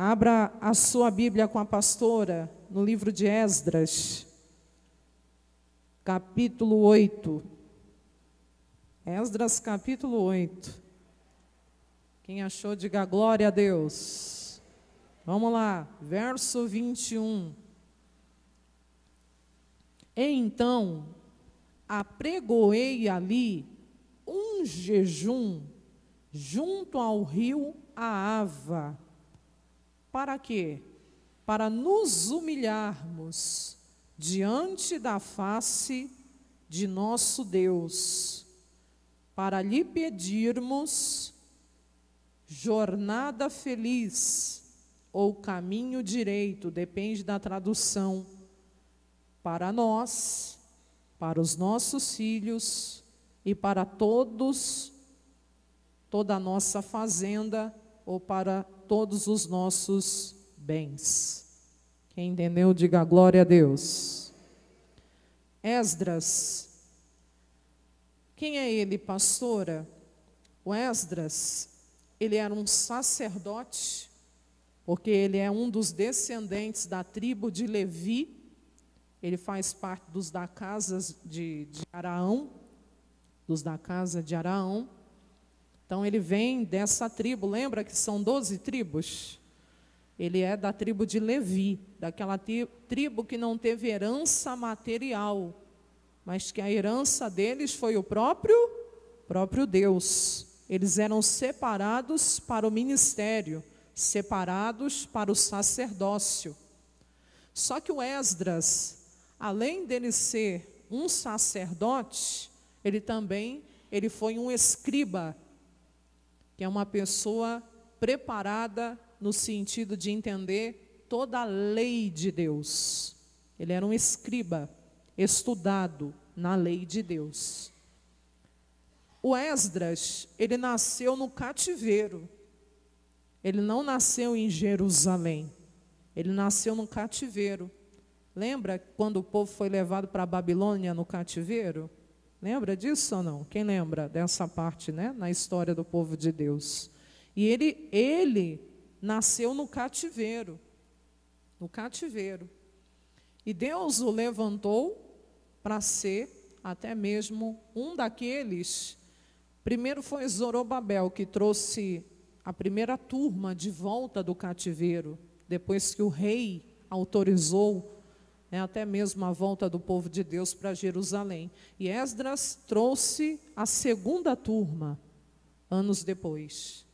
Abra a sua Bíblia com a pastora no livro de Esdras, capítulo 8. Esdras, capítulo 8. Quem achou, diga glória a Deus. Vamos lá, verso 21. E então, apregoei ali um jejum junto ao rio Ahava. Para quê? Para nos humilharmos diante da face de nosso Deus, para lhe pedirmos jornada feliz ou caminho direito, depende da tradução, para nós, para os nossos filhos e para toda a nossa fazenda ou para todos os nossos bens. Quem entendeu, diga glória a Deus. Esdras. Quem é ele, pastora? O Esdras, ele era um sacerdote, porque ele é um dos descendentes da tribo de Levi. Ele faz parte dos da casa de Araão, dos da casa de Araão. Então ele vem dessa tribo, lembra que são 12 tribos? Ele é da tribo de Levi, daquela tribo que não teve herança material, mas que a herança deles foi o próprio Deus. Eles eram separados para o ministério, separados para o sacerdócio. Só que o Esdras, além dele ser um sacerdote, ele foi um escriba, que é uma pessoa preparada no sentido de entender toda a lei de Deus. Ele era um escriba, estudado na lei de Deus. O Esdras, ele nasceu no cativeiro. Ele não nasceu em Jerusalém. Ele nasceu no cativeiro. Lembra quando o povo foi levado para a Babilônia no cativeiro? Lembra disso ou não? Quem lembra dessa parte, né? Na história do povo de Deus. E ele nasceu no cativeiro. No cativeiro. E Deus o levantou para ser até mesmo um daqueles. Primeiro foi Zorobabel, que trouxe a primeira turma de volta do cativeiro, depois que o rei autorizou até mesmo a volta do povo de Deus para Jerusalém. E Esdras trouxe a segunda turma, anos depois.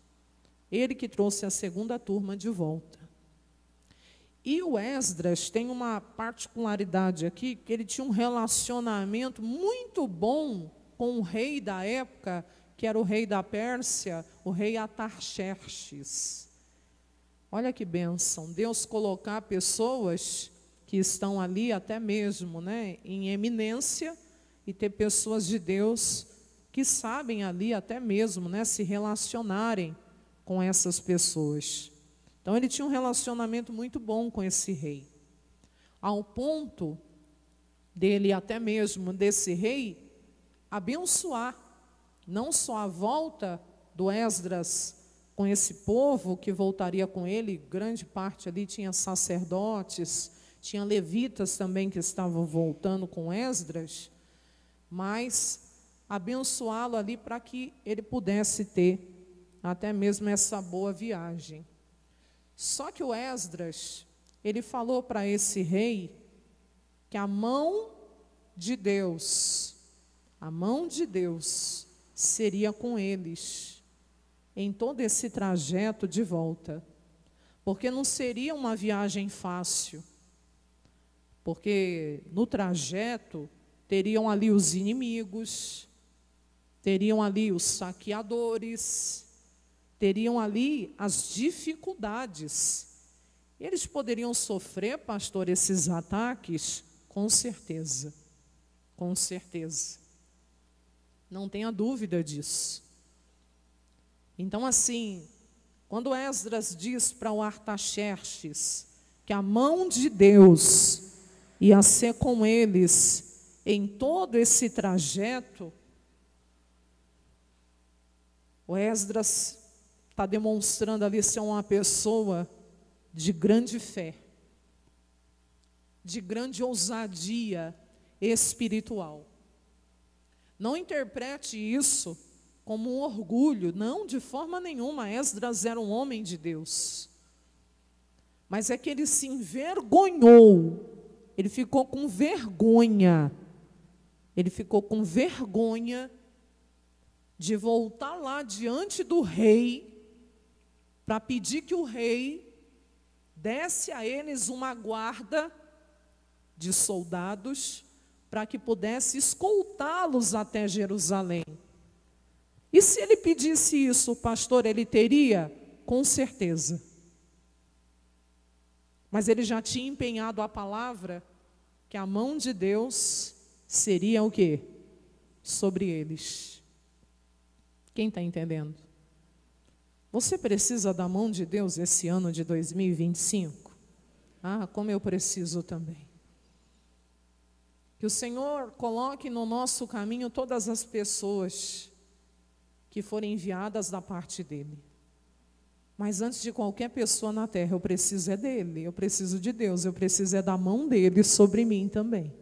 Ele que trouxe a segunda turma de volta. E o Esdras tem uma particularidade aqui, que ele tinha um relacionamento muito bom com o rei da época, que era o rei da Pérsia, o rei Atarxerxes. Olha que bênção, Deus colocar pessoas que estão ali até mesmo, em eminência, e ter pessoas de Deus que sabem ali até mesmo, se relacionarem com essas pessoas. Então ele tinha um relacionamento muito bom com esse rei, ao ponto dele até mesmo, desse rei, abençoar, não só a volta do Esdras com esse povo que voltaria com ele, grande parte ali tinha sacerdotes, tinha levitas também que estavam voltando com Esdras, mas abençoá-lo ali para que ele pudesse ter até mesmo essa boa viagem. Só que o Esdras, ele falou para esse rei que a mão de Deus seria com eles em todo esse trajeto de volta, porque não seria uma viagem fácil. Porque no trajeto teriam ali os inimigos, teriam ali os saqueadores, teriam ali as dificuldades. Eles poderiam sofrer, pastor, esses ataques? Com certeza, com certeza. Não tenha dúvida disso. Então, assim, quando Esdras diz para o Artaxerxes que a mão de Deus ia ser com eles em todo esse trajeto, o Esdras está demonstrando ali ser uma pessoa de grande fé, de grande ousadia espiritual. Não interprete isso como um orgulho, não, de forma nenhuma. Esdras era um homem de Deus. Mas é que ele se envergonhou, ele ficou com vergonha. Ele ficou com vergonha de voltar lá diante do rei para pedir que o rei desse a eles uma guarda de soldados para que pudesse escoltá-los até Jerusalém. E se ele pedisse isso, pastor, ele teria? Com certeza. Mas ele já tinha empenhado a palavra que a mão de Deus seria o quê? Sobre eles. Quem está entendendo? Você precisa da mão de Deus esse ano de 2025? Ah, como eu preciso também. Que o Senhor coloque no nosso caminho todas as pessoas que forem enviadas da parte dEle. Mas antes de qualquer pessoa na terra, eu preciso é dEle, eu preciso de Deus, eu preciso é da mão dEle sobre mim também.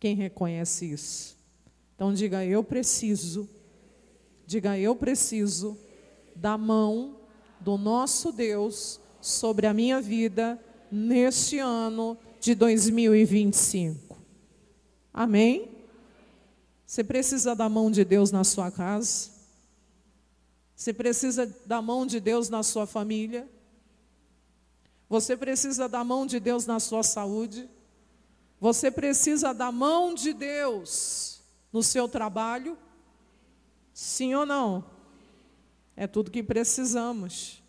Quem reconhece isso? Então diga, eu preciso da mão do nosso Deus sobre a minha vida neste ano de 2025. Amém? Você precisa da mão de Deus na sua casa? Você precisa da mão de Deus na sua família? Você precisa da mão de Deus na sua saúde? Você precisa da mão de Deus no seu trabalho? Sim ou não? É tudo que precisamos.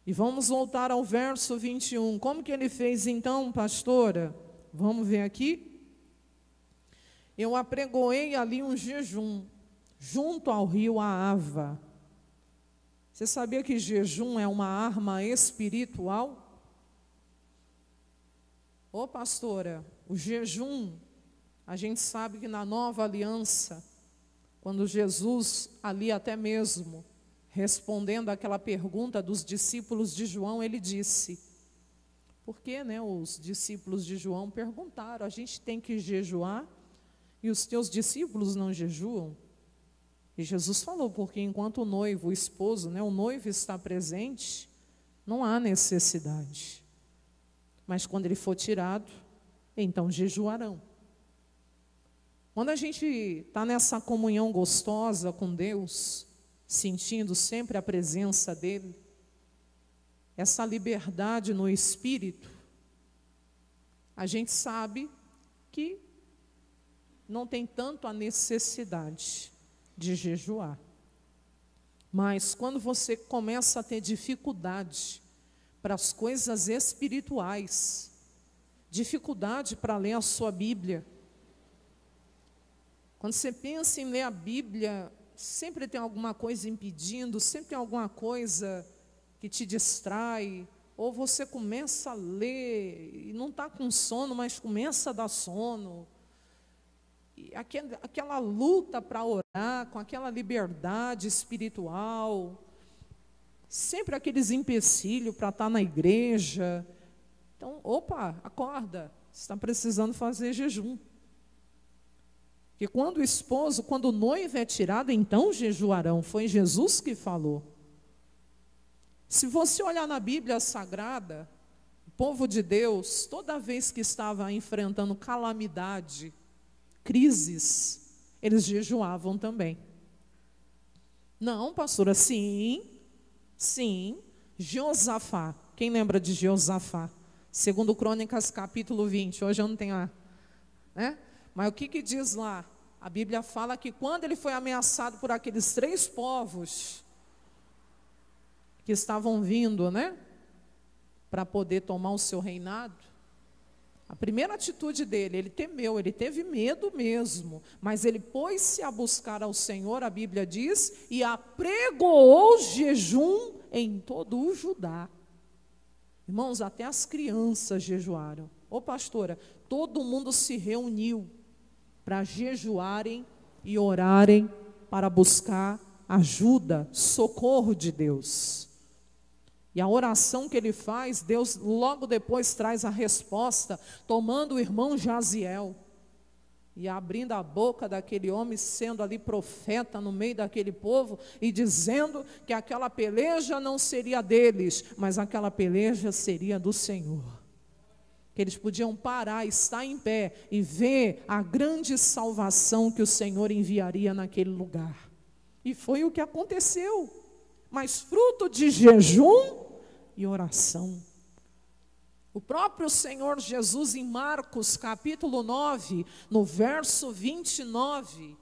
E vamos voltar ao verso 21. Como que ele fez então, pastora? Vamos ver aqui. Eu apregoei ali um jejum, junto ao rio Ahava. Você sabia que jejum é uma arma espiritual? Ô pastora, o jejum, a gente sabe que na nova aliança, quando Jesus ali até mesmo, respondendo àquela pergunta dos discípulos de João, ele disse, porque os discípulos de João perguntaram, a gente tem que jejuar e os teus discípulos não jejuam? E Jesus falou, porque enquanto o noivo, o esposo, o noivo está presente, não há necessidade. Mas quando ele for tirado, então jejuarão. Quando a gente está nessa comunhão gostosa com Deus, sentindo sempre a presença dEle, essa liberdade no Espírito, a gente sabe que não tem tanto a necessidade de jejuar. Mas quando você começa a ter dificuldade para as coisas espirituais, dificuldade para ler a sua Bíblia, quando você pensa em ler a Bíblia, sempre tem alguma coisa impedindo, sempre tem alguma coisa que te distrai, ou você começa a ler e não está com sono, mas começa a dar sono. E aquela luta para orar, com aquela liberdade espiritual, sempre aqueles empecilhos para estar na igreja. Então, acorda, você está precisando fazer jejum. Porque quando o noivo é tirado, então jejuarão. Foi Jesus que falou. Se você olhar na Bíblia Sagrada, o povo de Deus, toda vez que estava enfrentando calamidade, crises, eles jejuavam também. Não, pastora, sim, Jeosafá. Quem lembra de Jeosafá? 2 Crônicas, capítulo 20. Hoje eu não tenho Mas o que diz lá? A Bíblia fala que quando ele foi ameaçado por aqueles 3 povos que estavam vindo, para poder tomar o seu reinado, a primeira atitude dele, ele temeu, ele teve medo mesmo, mas ele pôs-se a buscar ao Senhor, a Bíblia diz, e apregoou jejum em todo o Judá. Irmãos, até as crianças jejuaram. Ô pastora, todo mundo se reuniu para jejuarem e orarem para buscar ajuda, socorro de Deus. E a oração que ele faz, Deus logo depois traz a resposta, tomando o irmão Jaziel e abrindo a boca daquele homem, sendo ali profeta no meio daquele povo, e dizendo que aquela peleja não seria deles, mas aquela peleja seria do Senhor. Que eles podiam parar, estar em pé e ver a grande salvação que o Senhor enviaria naquele lugar. E foi o que aconteceu, mas fruto de jejum e oração. O próprio Senhor Jesus, em Marcos capítulo 9, no verso 29,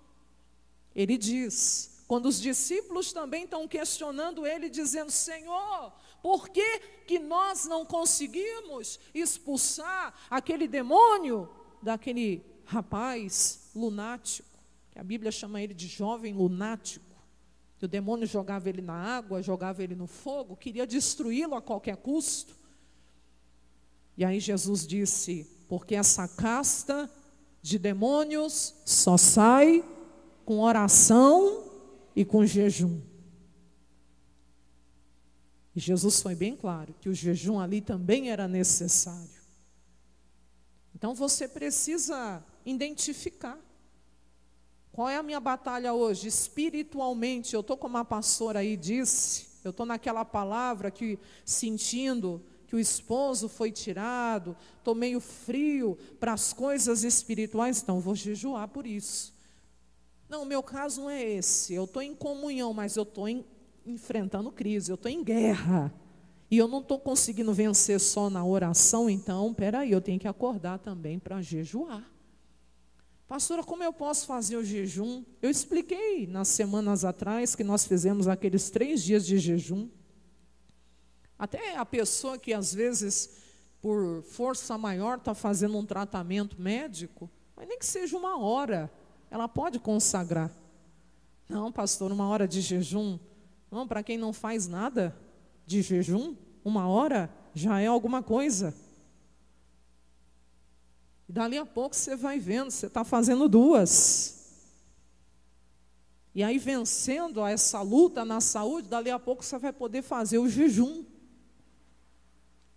ele diz, quando os discípulos também estão questionando ele, dizendo: Senhor, por que que nós não conseguimos expulsar aquele demônio daquele rapaz lunático, que a Bíblia chama ele de jovem lunático, que o demônio jogava ele na água, jogava ele no fogo, queria destruí-lo a qualquer custo. E aí Jesus disse: porque essa casta de demônios só sai com oração e com jejum. E Jesus foi bem claro que o jejum ali também era necessário. Então você precisa identificar qual é a minha batalha hoje. Espiritualmente, eu estou como a pastora aí disse, eu estou naquela palavra que sentindo que o esposo foi tirado, estou meio frio para as coisas espirituais, então vou jejuar por isso. Não, o meu caso não é esse, eu estou em comunhão, mas eu estou enfrentando crise, eu estou em guerra, e eu não estou conseguindo vencer só na oração, então, peraí, eu tenho que acordar também para jejuar. Pastora, como eu posso fazer o jejum? Eu expliquei nas semanas atrás que nós fizemos aqueles 3 dias de jejum. Até a pessoa que às vezes, por força maior, está fazendo um tratamento médico, mas nem que seja 1 hora, ela pode consagrar. Não, pastor, 1 hora de jejum? Não, para quem não faz nada de jejum, 1 hora já é alguma coisa. E dali a pouco você vai vendo, você está fazendo 2. E aí, vencendo essa luta na saúde, dali a pouco você vai poder fazer o jejum.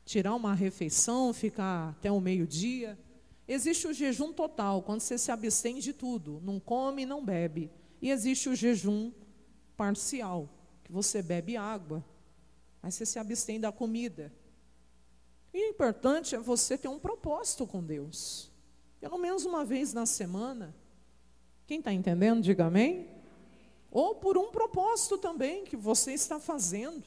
Tirar uma refeição, ficar até o meio-dia. Existe o jejum total, quando você se abstém de tudo, não come e não bebe. E existe o jejum parcial, que você bebe água, mas você se abstém da comida. E o importante é você ter um propósito com Deus. Pelo menos uma vez na semana. Quem está entendendo, diga amém. Ou por um propósito também que você está fazendo.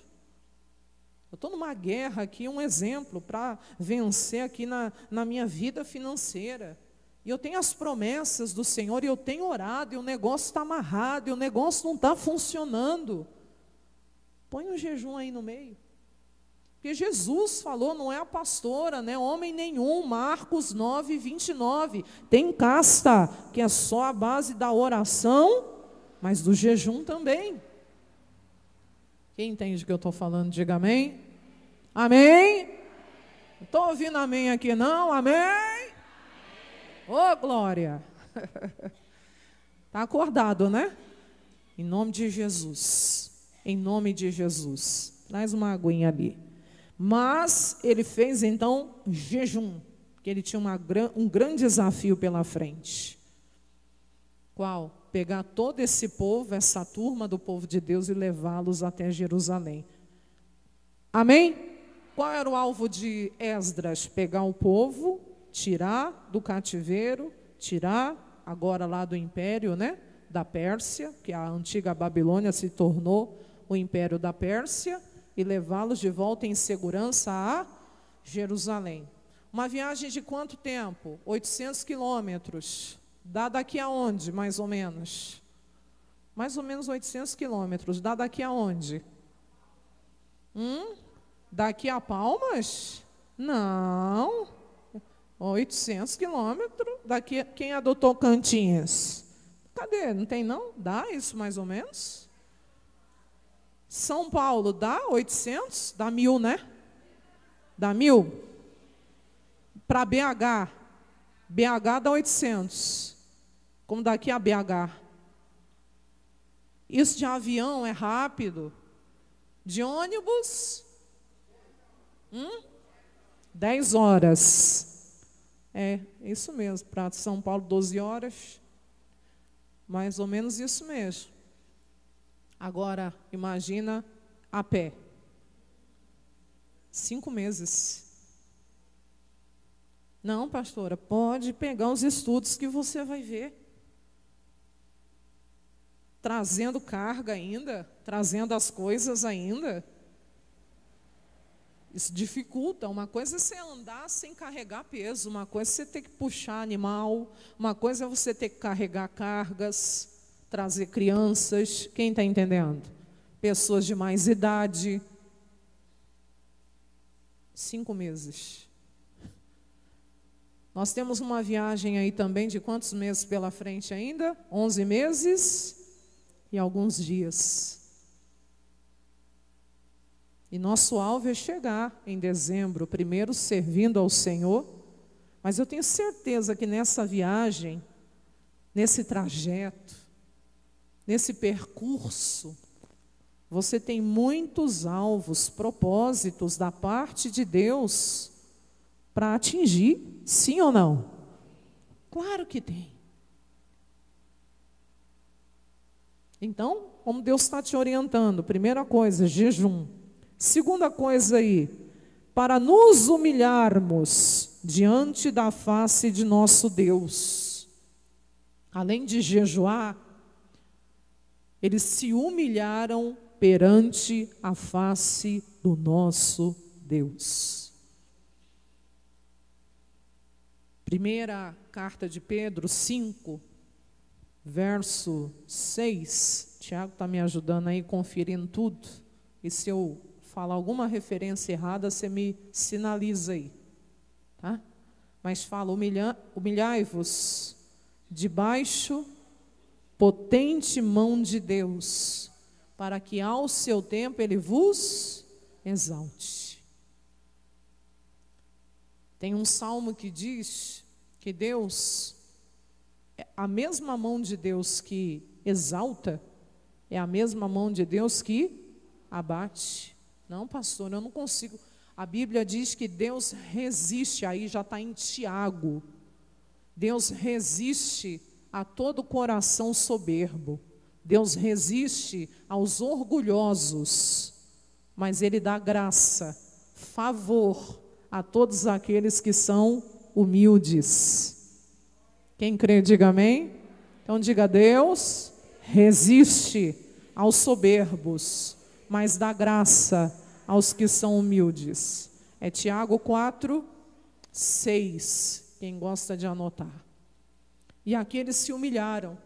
Eu estou numa guerra aqui, um exemplo, para vencer aqui na minha vida financeira. E eu tenho as promessas do Senhor, e eu tenho orado, e o negócio está amarrado, e o negócio não está funcionando. Põe um jejum aí no meio. Porque Jesus falou, não é a pastora, né? Homem nenhum, Marcos 9, 29. Tem casta, que é só a base da oração, mas do jejum também. Quem entende o que eu estou falando, diga amém. Amém? Não estou ouvindo amém aqui não, amém? Ô, glória. Está acordado, né? Em nome de Jesus. Em nome de Jesus. Traz uma aguinha ali. Mas ele fez então jejum, que ele tinha um grande desafio pela frente. Qual? Pegar todo esse povo, essa turma do povo de Deus e levá-los até Jerusalém. Amém? Qual era o alvo de Esdras? Pegar o povo, tirar do cativeiro, tirar agora lá do império, né? Da Pérsia, que a antiga Babilônia se tornou o império da Pérsia, e levá-los de volta em segurança a Jerusalém. Uma viagem de quanto tempo? 800 quilômetros. Dá daqui aonde, mais ou menos? Mais ou menos 800 quilômetros. Dá daqui aonde? Daqui a Palmas? Não. 800 quilômetros. Daqui, quem é do Tocantins? Cadê? Não tem não? Dá isso mais ou menos? São Paulo dá 800? Dá 1000, né? Dá 1000? Para BH. BH dá 800. Como daqui a BH. Isso de avião é rápido. De ônibus 10 horas. É, isso mesmo, para São Paulo, 12 horas. Mais ou menos isso mesmo. Agora, imagina a pé. 5 meses. Não, pastora, pode pegar os estudos que você vai ver. Trazendo carga ainda, trazendo as coisas ainda. Isso dificulta. Uma coisa é você andar sem carregar peso, uma coisa é você ter que puxar animal, uma coisa é você ter que carregar cargas, trazer crianças, quem está entendendo? Pessoas de mais idade. 5 meses. Nós temos uma viagem aí também de quantos meses pela frente ainda? 11 meses e alguns dias. E nosso alvo é chegar em dezembro, primeiro servindo ao Senhor, mas eu tenho certeza que nessa viagem, nesse trajeto, nesse percurso, você tem muitos alvos, propósitos da parte de Deus para atingir, sim ou não? Claro que tem. Então, como Deus está te orientando, primeira coisa, jejum. Segunda coisa aí, para nos humilharmos diante da face de nosso Deus. Além de jejuar, eles se humilharam perante a face do nosso Deus. Primeira carta de Pedro 5, verso 6. Tiago está me ajudando aí, conferindo tudo. E se eu falar alguma referência errada, você me sinaliza aí. Tá? Mas fala, humilhai-vos debaixo potente mão de Deus, para que ao seu tempo Ele vos exalte. Tem um salmo que diz que Deus, a mesma mão de Deus que exalta, é a mesma mão de Deus que abate. Não, pastor, eu não consigo. A Bíblia diz que Deus resiste, aí já está em Tiago. Deus resiste a todo coração soberbo. Deus resiste aos orgulhosos, mas Ele dá graça, favor a todos aqueles que são humildes. Quem crê, diga amém. Então diga, Deus resiste aos soberbos, mas dá graça aos que são humildes. É Tiago 4, 6, quem gosta de anotar. E aqui eles se humilharam,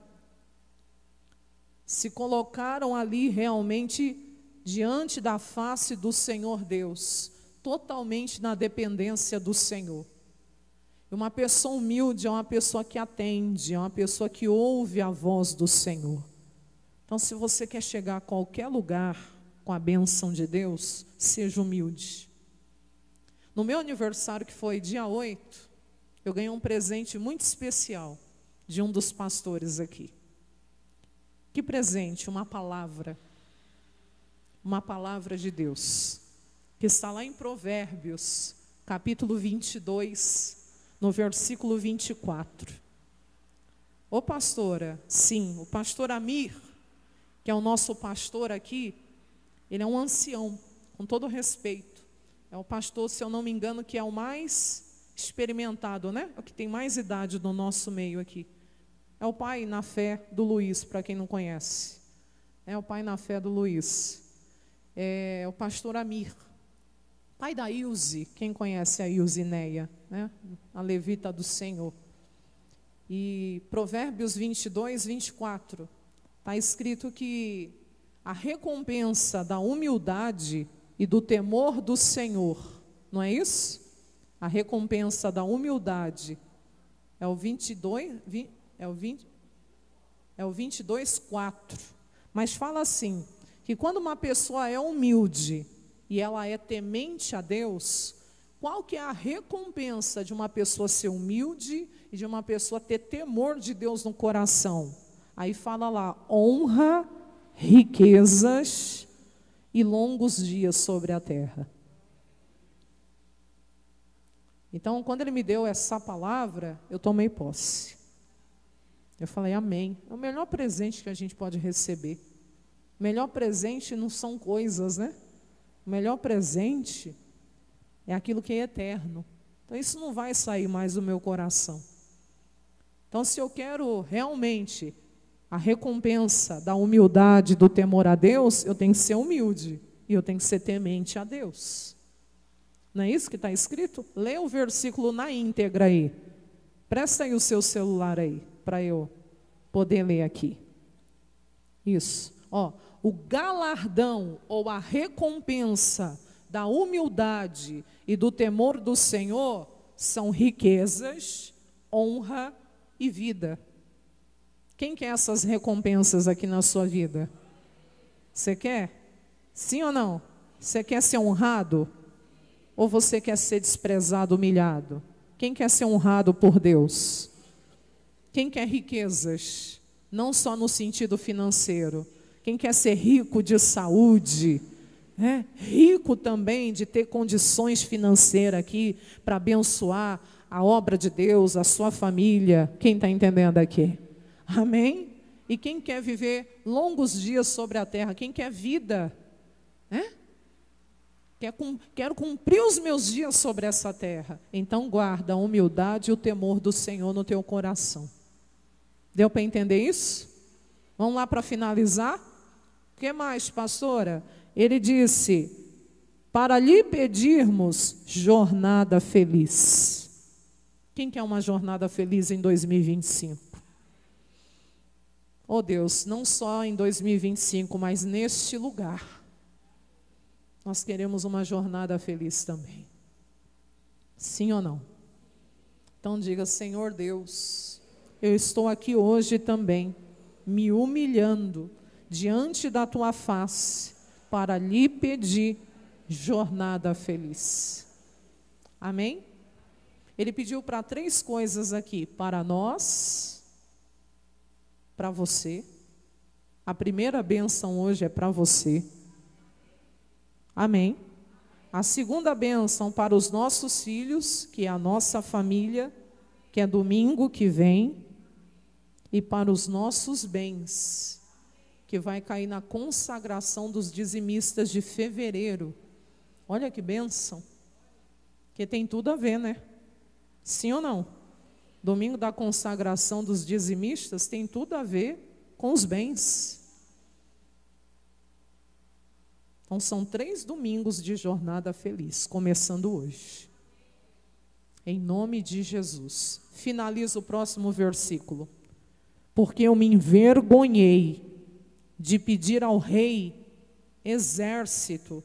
se colocaram ali realmente diante da face do Senhor Deus, totalmente na dependência do Senhor. E uma pessoa humilde é uma pessoa que atende, é uma pessoa que ouve a voz do Senhor. Então, se você quer chegar a qualquer lugar com a bênção de Deus, seja humilde. No meu aniversário, que foi dia 8, eu ganhei um presente muito especial de um dos pastores aqui. Que presente? Uma palavra de Deus, que está lá em Provérbios, capítulo 22, no versículo 24. Ô pastora, sim, o pastor Amir, que é o nosso pastor aqui, ele é um ancião, com todo respeito. É o pastor, se eu não me engano, que é o mais experimentado, né? O que tem mais idade no nosso meio aqui. É o pai na fé do Luiz, para quem não conhece. É o pai na fé do Luiz. É o pastor Amir. Pai da Ilze, quem conhece a Ilzineia, né? A levita do Senhor. E Provérbios 22, 24, está escrito que a recompensa da humildade e do temor do Senhor, não é isso? A recompensa da humildade é o 22, 4. Mas fala assim, que quando uma pessoa é humilde e ela é temente a Deus, qual que é a recompensa de uma pessoa ser humilde e de uma pessoa ter temor de Deus no coração? Aí fala lá, honra, riquezas e longos dias sobre a terra. Então, quando ele me deu essa palavra, eu tomei posse. Eu falei, amém. É o melhor presente que a gente pode receber. O melhor presente não são coisas, né? O melhor presente é aquilo que é eterno. Então, isso não vai sair mais do meu coração. Então, se eu quero realmente a recompensa da humildade, do temor a Deus, eu tenho que ser humilde e eu tenho que ser temente a Deus. Não é isso que está escrito? Lê o versículo na íntegra aí. Presta aí o seu celular aí, para eu poder ler aqui. Isso. Ó, o galardão ou a recompensa da humildade e do temor do Senhor são riquezas, honra e vida. Quem quer essas recompensas aqui na sua vida? Você quer? Sim ou não? Você quer ser honrado? Ou você quer ser desprezado, humilhado? Quem quer ser honrado por Deus? Quem quer riquezas? Não só no sentido financeiro. Quem quer ser rico de saúde? Rico também de ter condições financeiras aqui para abençoar a obra de Deus, a sua família. Quem está entendendo aqui? Amém? E quem quer viver longos dias sobre a terra? Quem quer vida? Quero cumprir os meus dias sobre essa terra. Então guarda a humildade e o temor do Senhor no teu coração. Deu para entender isso? Vamos lá para finalizar? O que mais, pastora? Ele disse, para lhe pedirmos jornada feliz. Quem quer uma jornada feliz em 2025? Oh Deus, não só em 2025, mas neste lugar. Nós queremos uma jornada feliz também. Sim ou não? Então diga, Senhor Deus, eu estou aqui hoje também, me humilhando diante da tua face, para lhe pedir jornada feliz. Amém? Ele pediu para 3 coisas aqui, para nós, para você. A primeira bênção hoje é para você. Amém? A segunda bênção para os nossos filhos, que é a nossa família, que é domingo que vem, e para os nossos bens, que vai cair na consagração dos dizimistas de fevereiro. Olha que bênção, que tem tudo a ver, né? Sim ou não? Domingo da consagração dos dizimistas tem tudo a ver com os bens. Então são 3 domingos de jornada feliz, começando hoje. Em nome de Jesus. Finaliza o próximo versículo. Porque eu me envergonhei de pedir ao rei exército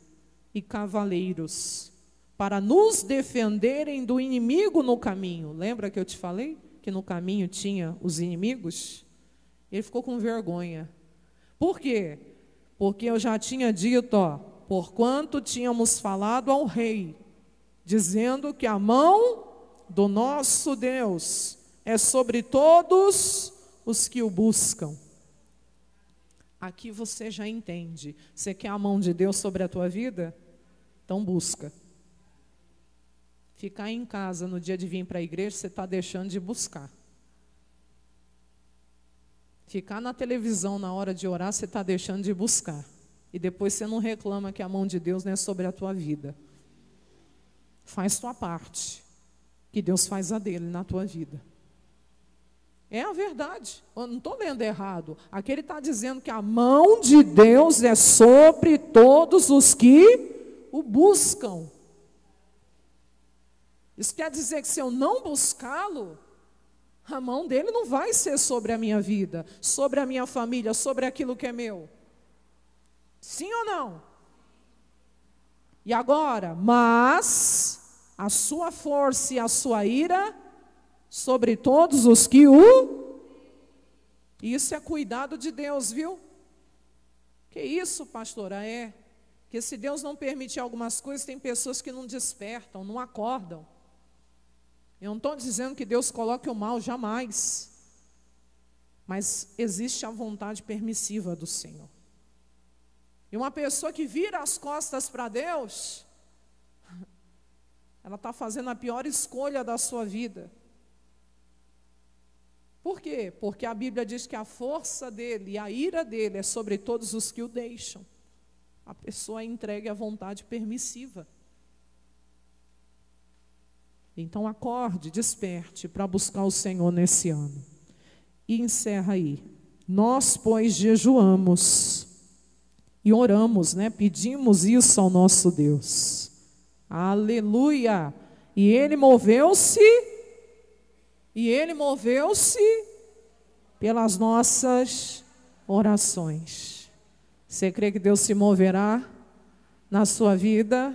e cavaleiros para nos defenderem do inimigo no caminho. Lembra que eu te falei que no caminho tinha os inimigos? Ele ficou com vergonha. Por quê? Porque eu já tinha dito, porquanto tínhamos falado ao rei, dizendo que a mão do nosso Deus é sobre todos os que o buscam. Aqui você já entende. Você quer a mão de Deus sobre a tua vida? Então busca. Ficar em casa no dia de vir para a igreja, você está deixando de buscar. Ficar na televisão na hora de orar, você está deixando de buscar. E depois você não reclama que a mão de Deus não é sobre a tua vida. Faz tua parte, que Deus faz a dele na tua vida. É a verdade, eu não estou lendo errado. Aqui ele está dizendo que a mão de Deus é sobre todos os que o buscam. Isso quer dizer que se eu não buscá-lo, a mão dele não vai ser sobre a minha vida, sobre a minha família, sobre aquilo que é meu. Sim ou não? E agora, mas a sua força e a sua ira sobre todos os que o... Isso é cuidado de Deus, viu? Que isso, pastora? É que se Deus não permitir algumas coisas, tem pessoas que não despertam, não acordam. Eu não estou dizendo que Deus coloque o mal, jamais. Mas existe a vontade permissiva do Senhor. E uma pessoa que vira as costas para Deus, ela está fazendo a pior escolha da sua vida. Por quê? Porque a Bíblia diz que a força dele e a ira dele é sobre todos os que o deixam. A pessoa é entregue à vontade permissiva. Então acorde, desperte para buscar o Senhor nesse ano. E encerra aí. Nós, pois, jejuamos e oramos, pedimos isso ao nosso Deus. Aleluia! E Ele moveu-se pelas nossas orações. Você crê que Deus se moverá na sua vida?